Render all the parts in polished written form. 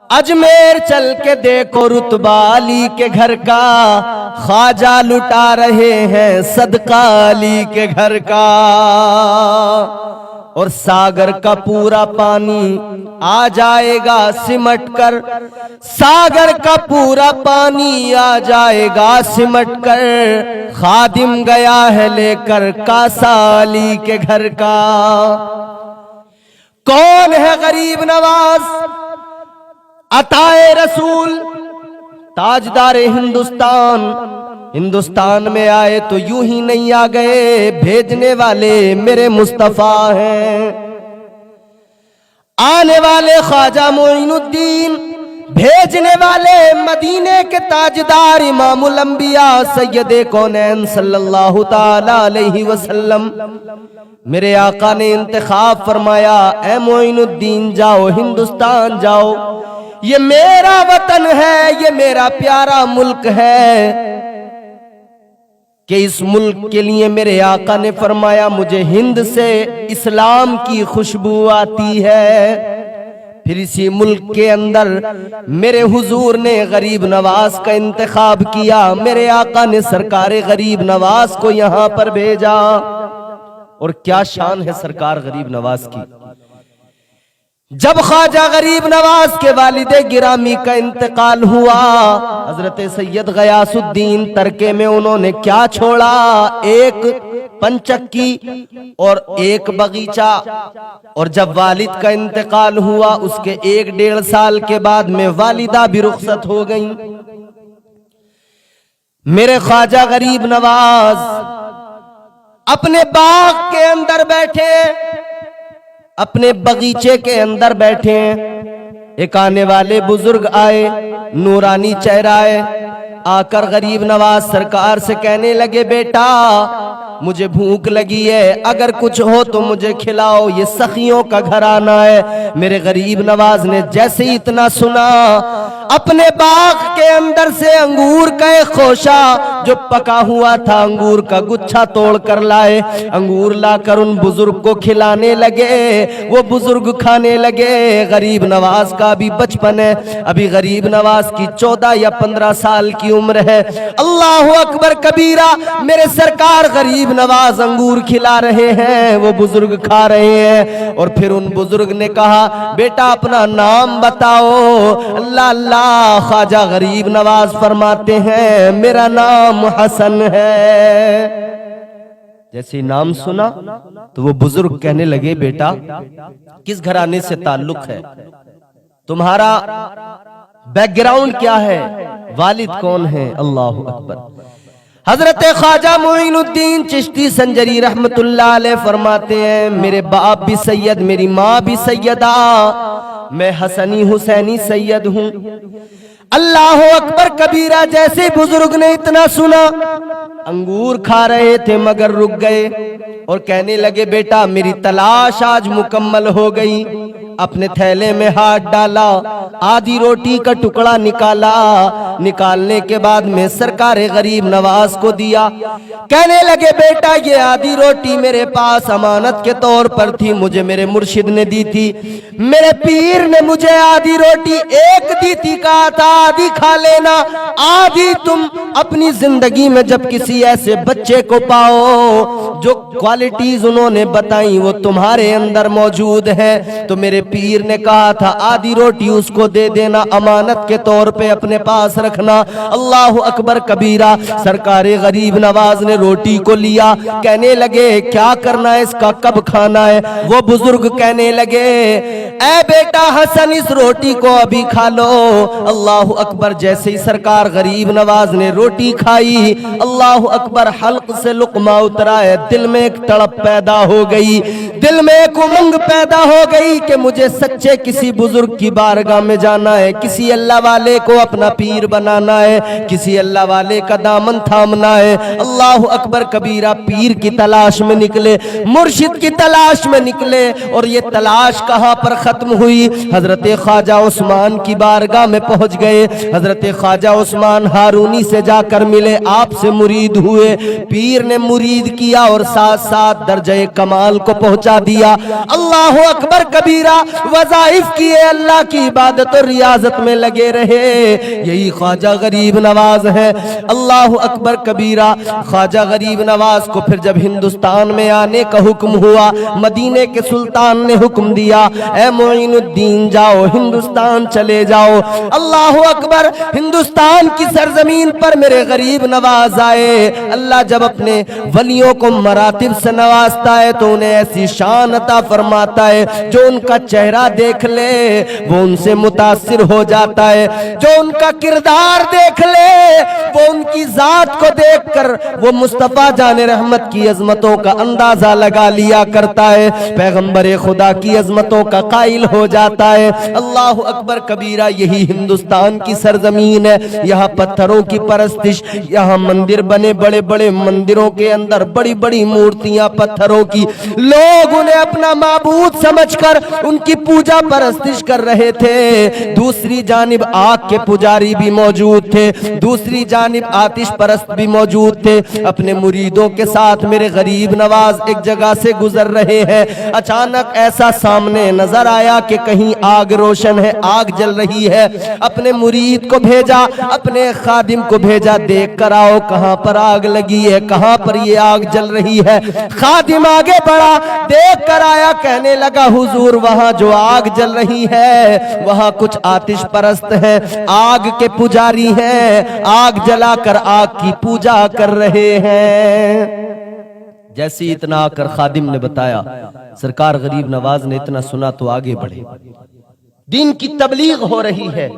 अजमेर चल के देखो रुतबा अली के घर का, ख्वाजा लुटा रहे हैं सदका अली के घर का। और सागर का पूरा पानी आ जाएगा सिमट कर, सागर का पूरा पानी आ जाएगा सिमट कर। खादिम गया है लेकर कासा अली के घर का। कौन है गरीब नवाज, अताए रसूल, ताजदार हिंदुस्तान। हिंदुस्तान में आए तो यूं ही नहीं आ गए, भेजने वाले मेरे मुस्तफा हैं। आने वाले ख्वाजा मोइनुद्दीन, भेजने वाले मदीने के ताजदार इमामुल अंबिया सैयदे कौनैन सल्लल्लाहु ताला अलैहि वसल्लम। मेरे आका ने इंतखाब फरमाया, ऐ मोइनुद्दीन जाओ, हिंदुस्तान जाओ, ये मेरा वतन है, ये मेरा प्यारा मुल्क है। कि इस मुल्क के लिए मेरे आका ने फरमाया, मुझे हिंद से इस्लाम की खुशबू आती है। फिर इसी मुल्क के अंदर मेरे हुजूर ने गरीब नवाज का इंतखाब किया। मेरे आका ने सरकार गरीब नवाज को यहां पर भेजा। और क्या शान है सरकार गरीब नवाज की। जब ख्वाजा गरीब नवाज के वालिदे गिरामी का इंतकाल हुआ, हजरत सैयद गयासुद्दीन तरके में उन्होंने क्या छोड़ा, एक पंचक्की और एक बगीचा। और जब वालिद का इंतकाल हुआ उसके 1-1.5 साल के बाद में वालिदा भी रुखसत हो गई। मेरे ख्वाजा गरीब नवाज अपने बाग के अंदर बैठे, अपने बगीचे के अंदर बैठे। एक आने वाले बुजुर्ग आए, नूरानी चेहरा है, आकर गरीब नवाज सरकार से कहने लगे, बेटा मुझे भूख लगी है, अगर कुछ हो तो मुझे खिलाओ, ये सखियों का घराना है। मेरे गरीब नवाज ने जैसे ही इतना सुना, अपने बाग के अंदर से अंगूर का एक खोशा जो पका हुआ था, अंगूर का गुच्छा तोड़ कर लाए, अंगूर लाकर उन बुजुर्ग को खिलाने लगे। वो बुजुर्ग खाने लगे। गरीब नवाज का अभी बचपन है, अभी गरीब नवाज की 14 या 15 साल की उम्र है। अल्लाह अकबर कबीरा। मेरे सरकार गरीब नवाज अंगूर खिला रहे हैं, वो बुजुर्ग खा रहे हैं। और फिर उन बुजुर्ग ने कहा, बेटा अपना नाम बताओ। अल्लाह अल्लाह। ख्वाजा गरीब नवाज फरमाते हैं, मेरा नाम हसन है। जैसे नाम सुना तो वो बुजुर्ग कहने लगे, बेटा किस घराने से ताल्लुक है, तुम्हारा बैकग्राउंड क्या है, वालिद कौन है। अल्लाह अकबर। हजरत ख्वाजा मोइनुद्दीन चिश्ती संजरी रहमतुल्लाह अलैह फरमाते हैं, मेरे बाप भी सैयद, मेरी माँ भी सैयदा, मैं हसनी हुसैनी सैयद हूँ। अल्लाह अकबर कबीरा। जैसे बुजुर्ग ने इतना सुना, अंगूर खा रहे थे मगर रुक गए और कहने लगे, बेटा मेरी तलाश आज मुकम्मल हो गई। अपने थैले में हाथ डाला, आधी रोटी का टुकड़ा निकाला, निकालने के बाद में सरकार गरीब नवाज को दिया। कहने लगे, बेटा ये आधी रोटी मेरे पास अमानत के तौर पर थी, मुझे मेरे मुर्शिद ने दी थी। मेरे पीर ने मुझे आधी रोटी एक दी थी, कहा था आधी खा लेना, आधी तुम अपनी जिंदगी में जब किसी ऐसे बच्चे को पाओ जो क्वालिटीज उन्होंने बताई वो तुम्हारे अंदर मौजूद है, तो मेरे पीर ने कहा था आधी रोटी उसको दे देना, अमानत के तौर पे अपने पास रखना। अल्लाह अकबर कबीरा। सरकार गरीब नवाज ने रोटी को लिया, कहने लगे क्या करना है इसका, कब खाना है। वो बुजुर्ग कहने लगे, ऐ बेटा हसन इस रोटी को अभी खा लो। अल्लाह अकबर। जैसे ही सरकार गरीब नवाज ने रोटी खाई, अल्लाह अकबर, हल्क से लुकमा उतरा है, दिल में एक तड़प पैदा हो गई, दिल में एक उमंग पैदा हो गई कि मुझे सच्चे किसी बुजुर्ग की बारगाह में जाना है, किसी अल्लाह वाले को अपना पीर बनाना है, किसी अल्लाह वाले का दामन थामना है। अल्लाह अकबर कबीरा। पीर की तलाश में निकले, मुर्शिद की तलाश में निकले। और ये तलाश कहां पर खत्म हुई, हजरत ख्वाजा उस्मान की बारगाह में पहुंच गए। हजरत ख्वाजा उस्मान हारूनी से जाकर मिले, आपसे मुरीद हुए। पीर ने मुरीद किया और साथ साथ दर्जे कमाल को पहुंचा दिया। अल्लाह अकबर कबीरा। वज़ाइफ किए, अल्लाह की इबादत और रियाजत में लगे रहे। यही ख्वाजा गरीब नवाज है। अल्लाह अकबर कबीरा। ख्वाजा गरीब नवाज को फिर जब हिंदुस्तान में आने का हुक्म हुआ, मदीने के सुल्तान ने हुक्म दिया, ऐ मोइनुद्दीन जाओ, हिंदुस्तान चले जाओ। अल्लाह अकबर। हिंदुस्तान की सरजमीन पर मेरे गरीब नवाज आए। अल्लाह जब अपने वलियों को मरातिब से नवाजता है तो उन्हें ऐसी शान अता फरमाता है, जो उनका चेहरा देख ले वो उनसे मुतासिर हो जाता है, जो उनका किरदार देख ले वो उनकी जात को देखकर वो मुस्तफा जाने रहमत की अजमतों का अंदाजा लगा लिया करता है, पैगंबरे खुदा की अजमतों का कायल हो जाता है। अल्लाह अकबर कबीरा। यही हिंदुस्तान की सरजमीन है। यहाँ पत्थरों की परस्तिश, यहाँ मंदिर बने, बड़े बड़े मंदिरों के अंदर बड़ी बड़ी मूर्तियां पत्थरों की, लोग उन्हें अपना माबूद समझकर उनकी पूजा परस्तिश कर रहे थे। दूसरी जानिब आग के पुजारी भी मौजूद थे, दूसरी जानिब आतिश परस्त भी मौजूद थे। अपने मुरीदों के साथ मेरे गरीब नवाज एक जगह से गुजर रहे हैं। अचानक ऐसा सामने नजर आया कि कहीं आग रोशन है, आग जल रही है। अपने मुरीद को भेजा, अपने खादिम को भेजा, देख कर आओ कहां पर आग लगी है, कहां पर ये आग जल रही है। खादिम आगे बढ़ा, देख कर आया, कहने लगा हुजूर वहां जो आग जल रही है वहां कुछ आतिश परस्त है, आग के पुजारी हैं, आग जलाकर आग की पूजा कर रहे हैं। जैसे इतना आकर खादिम ने बताया, सरकार गरीब नवाज ने इतना सुना तो आगे बढ़े। दीन की तबलीग हो रही है,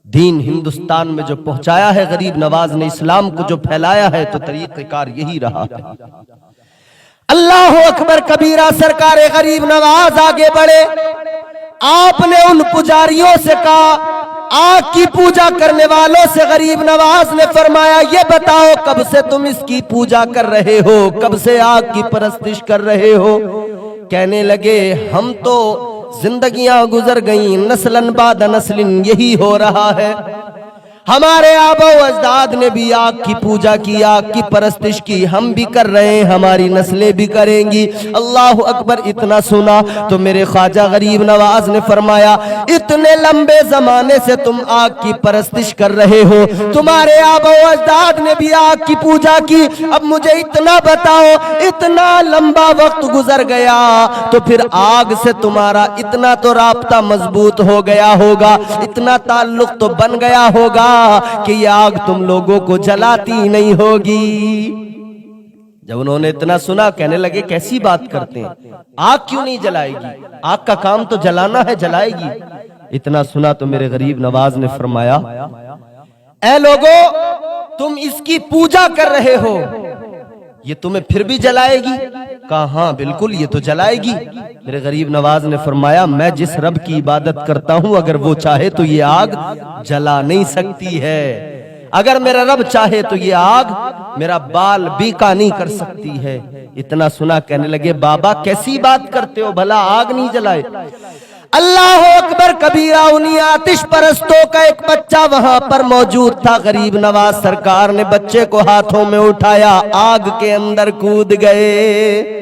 दीन हिंदुस्तान में जो पहुंचाया है गरीब नवाज ने, इस्लाम को जो फैलाया है, तो तरीक़ेकार यही रहा है। अल्लाह अकबर कबीरा। सरकार गरीब नवाज आगे बढ़े। आपने उन पुजारियों से कहा, आग की पूजा करने वालों से गरीब नवाज ने फरमाया, ये बताओ कब से तुम इसकी पूजा कर रहे हो, कब से आग की परस्तिश कर रहे हो? कहने लगे हम तो जिंदगियां गुजर गई, नस्लन बाद नस्लिन यही हो रहा है। हमारे आबो अजदाद ने भी आग की पूजा की, आग की परस्तिश की, हम भी कर रहे हैं, हमारी नस्लें भी करेंगी। अल्लाह अकबर। इतना सुना तो मेरे ख्वाजा गरीब नवाज ने फरमाया, इतने लंबे जमाने से तुम आग की परस्तिश कर रहे हो, तुम्हारे आबो अजदाद ने भी आग की पूजा की, अब मुझे इतना बताओ, इतना लंबा वक्त गुजर गया तो फिर आग से तुम्हारा इतना तो राब्ता मजबूत हो गया होगा, इतना ताल्लुक तो बन गया होगा कि ये आग तुम लोगों को जलाती नहीं होगी। जब उन्होंने इतना सुना, कहने लगे कैसी बात करते हैं, आग क्यों नहीं जलाएगी, आग का काम तो जलाना है, जलाएगी। इतना सुना तो मेरे गरीब नवाज ने फरमाया, ऐ लोगों तुम इसकी पूजा कर रहे हो, ये तुम्हें फिर भी जलाएगी? कहा हाँ बिल्कुल ये तो जलाएगी। मेरे गरीब नवाज ने फरमाया, मैं जिस रब की इबादत करता हूं अगर वो चाहे तो ये आग जला नहीं सकती है, अगर मेरा रब चाहे तो ये आग मेरा बाल बीका नहीं कर सकती है। इतना सुना कहने लगे, बाबा कैसी बात करते हो, भला आग नहीं जलाए? अल्लाह अकबर कबीरा। उन्हीं आतिश परस्तों का एक बच्चा वहां पर मौजूद था। गरीब नवाज सरकार ने बच्चे को हाथों में उठाया, आग के अंदर कूद गए।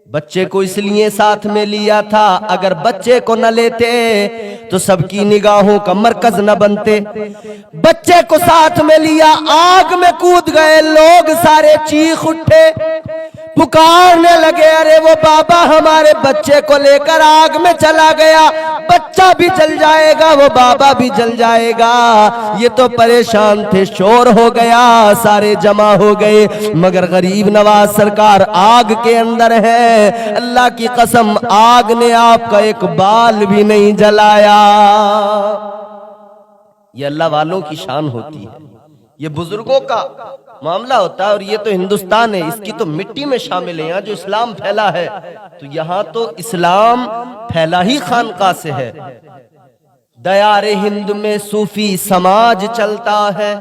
बच्चे को इसलिए साथ में लिया था, अगर बच्चे को न लेते तो सबकी निगाहों का मरकज न बनते। बच्चे को साथ में लिया, आग में कूद गए, लोग सारे चीख उठे, पुकारने लगे, अरे वो बाबा हमारे बच्चे को लेकर आग में चला गया, बच्चा भी जल जाएगा, वो बाबा भी जल जाएगा। ये तो परेशान थे, शोर हो गया, सारे जमा हो गए, मगर गरीब नवाज सरकार आग के अंदर है। अल्लाह की कसम आग ने आपका एक बाल भी नहीं जलाया। ये अल्लाह वालों की शान होती है, ये बुजुर्गों का मामला होता है। और ये तो हिंदुस्तान है, इसकी तो मिट्टी में शामिल है। यहाँ जो इस्लाम फैला है तो यहाँ तो इस्लाम फैला ही खानका से है। दयारे हिंद में सूफी समाज चलता है,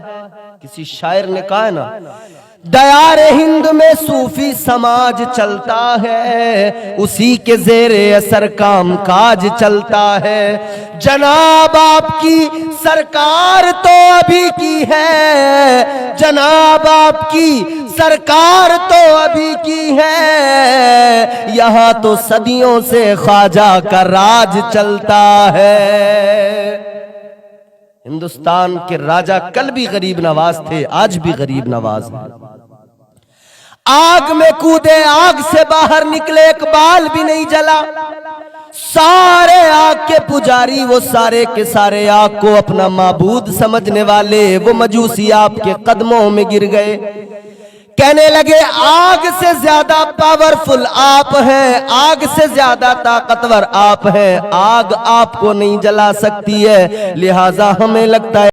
किसी शायर ने कहा है ना, दयारे हिंद में सूफी समाज चलता है, उसी के ज़ेरे असर काम काज चलता है। जनाब आपकी सरकार तो अभी की है, जनाब आपकी سرکار تو ابھی کی ہے، یہاں تو صدیوں سے خواجہ کا راج چلتا ہے۔ ہندوستان کے راجہ کل بھی غریب نواز تھے، آج بھی غریب نواز ہیں۔ آگ میں کودے، آگ سے باہر نکلے، ایک بال بھی نہیں جلا۔ سارے آگ کے پجاری، وہ سارے کے سارے آگ کو اپنا معبود سمجھنے والے وہ مجوسی آپ کے قدموں میں گر گئے، کہنے لگے آگ سے زیادہ پاورفل آپ ہیں، آگ سے زیادہ طاقتور آپ ہیں، آگ آپ کو نہیں جلا سکتی ہے، لہٰذا ہمیں لگتا ہے